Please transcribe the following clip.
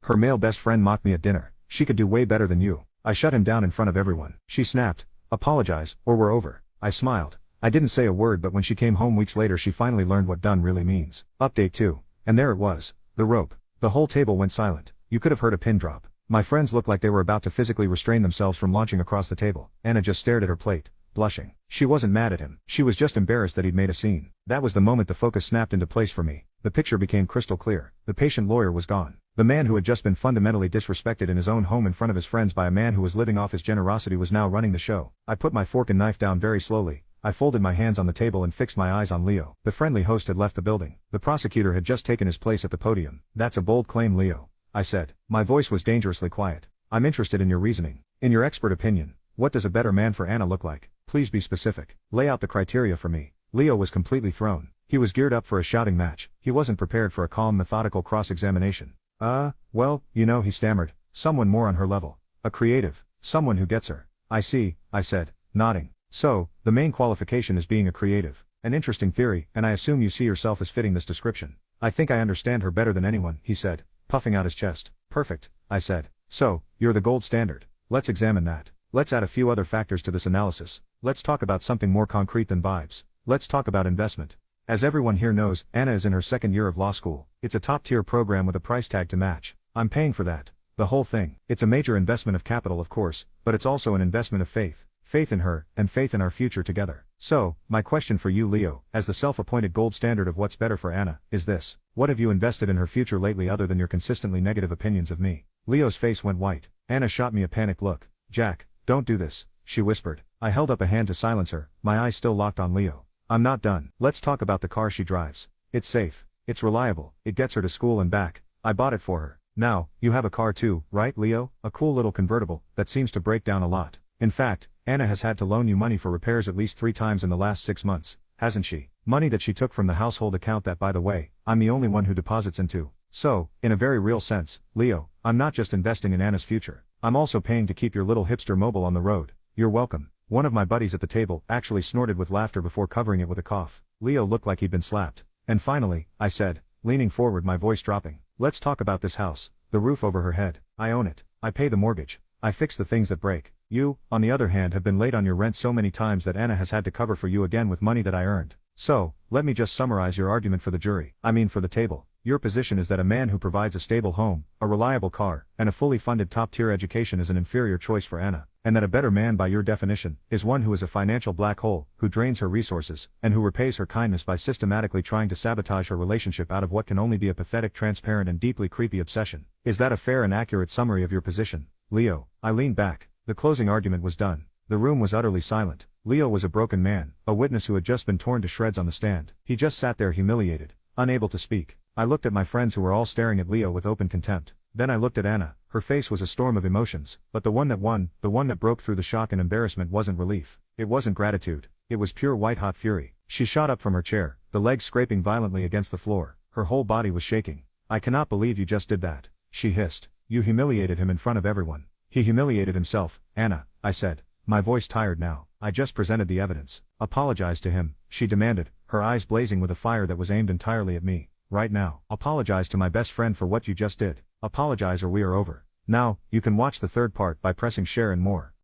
Her male best friend mocked me at dinner. She could do way better than you. I shut him down in front of everyone. She snapped, apologize, or we're over. I smiled. I didn't say a word, but when she came home weeks later she finally learned what done really means. Update 2. And there it was. The rope. The whole table went silent. You could have heard a pin drop. My friends looked like they were about to physically restrain themselves from launching across the table. Anna just stared at her plate, blushing. She wasn't mad at him. She was just embarrassed that he'd made a scene. That was the moment the focus snapped into place for me. The picture became crystal clear. The patient lawyer was gone. The man who had just been fundamentally disrespected in his own home in front of his friends by a man who was living off his generosity was now running the show. I put my fork and knife down very slowly. I folded my hands on the table and fixed my eyes on Leo. The friendly host had left the building. The prosecutor had just taken his place at the podium. That's a bold claim, Leo, I said. My voice was dangerously quiet. I'm interested in your reasoning. In your expert opinion, what does a better man for Anna look like? Please be specific. Lay out the criteria for me. Leo was completely thrown. He was geared up for a shouting match. He wasn't prepared for a calm, methodical cross-examination. Well, he stammered. Someone more on her level. A creative. Someone who gets her. I see, I said, nodding. So, the main qualification is being a creative. An interesting theory, and I assume you see yourself as fitting this description. I think I understand her better than anyone, he said, puffing out his chest. Perfect, I said. So, you're the gold standard. Let's examine that. Let's add a few other factors to this analysis. Let's talk about something more concrete than vibes. Let's talk about investment. As everyone here knows, Anna is in her second year of law school. It's a top-tier program with a price tag to match. I'm paying for that. The whole thing. It's a major investment of capital, of course, but it's also an investment of faith. Faith in her, and faith in our future together. So, my question for you, Leo, as the self-appointed gold standard of what's better for Anna, is this. What have you invested in her future lately other than your consistently negative opinions of me? Leo's face went white. Anna shot me a panicked look. Jack, don't do this, she whispered. I held up a hand to silence her, my eyes still locked on Leo. I'm not done. Let's talk about the car she drives. It's safe. It's reliable. It gets her to school and back. I bought it for her. Now, you have a car too, right, Leo? A cool little convertible, that seems to break down a lot. In fact, Anna has had to loan you money for repairs at least 3 times in the last 6 months, hasn't she? Money that she took from the household account that, by the way, I'm the only one who deposits into. So, in a very real sense, Leo, I'm not just investing in Anna's future. I'm also paying to keep your little hipster mobile on the road. You're welcome. One of my buddies at the table actually snorted with laughter before covering it with a cough. Leo looked like he'd been slapped. And finally, I said, leaning forward, my voice dropping, let's talk about this house. The roof over her head. I own it. I pay the mortgage. I fix the things that break. You, on the other hand, have been late on your rent so many times that Anna has had to cover for you again with money that I earned. So, let me just summarize your argument for the jury. I mean for the table. Your position is that a man who provides a stable home, a reliable car, and a fully funded top-tier education is an inferior choice for Anna, and that a better man by your definition is one who is a financial black hole, who drains her resources, and who repays her kindness by systematically trying to sabotage her relationship out of what can only be a pathetic, transparent, and deeply creepy obsession. Is that a fair and accurate summary of your position, Leo? I leaned back. The closing argument was done. The room was utterly silent. Leo was a broken man, a witness who had just been torn to shreds on the stand. He just sat there humiliated, unable to speak. I looked at my friends who were all staring at Leo with open contempt. Then I looked at Anna. Her face was a storm of emotions, but the one that won, the one that broke through the shock and embarrassment wasn't relief. It wasn't gratitude. It was pure white-hot fury. She shot up from her chair, the legs scraping violently against the floor. Her whole body was shaking. I cannot believe you just did that, she hissed. You humiliated him in front of everyone. He humiliated himself, Anna, I said, my voice tired now. I just presented the evidence. Apologize to him, she demanded, her eyes blazing with a fire that was aimed entirely at me. Right now. Apologize to my best friend for what you just did. Apologize or we are over. Now, you can watch the third part by pressing share and more.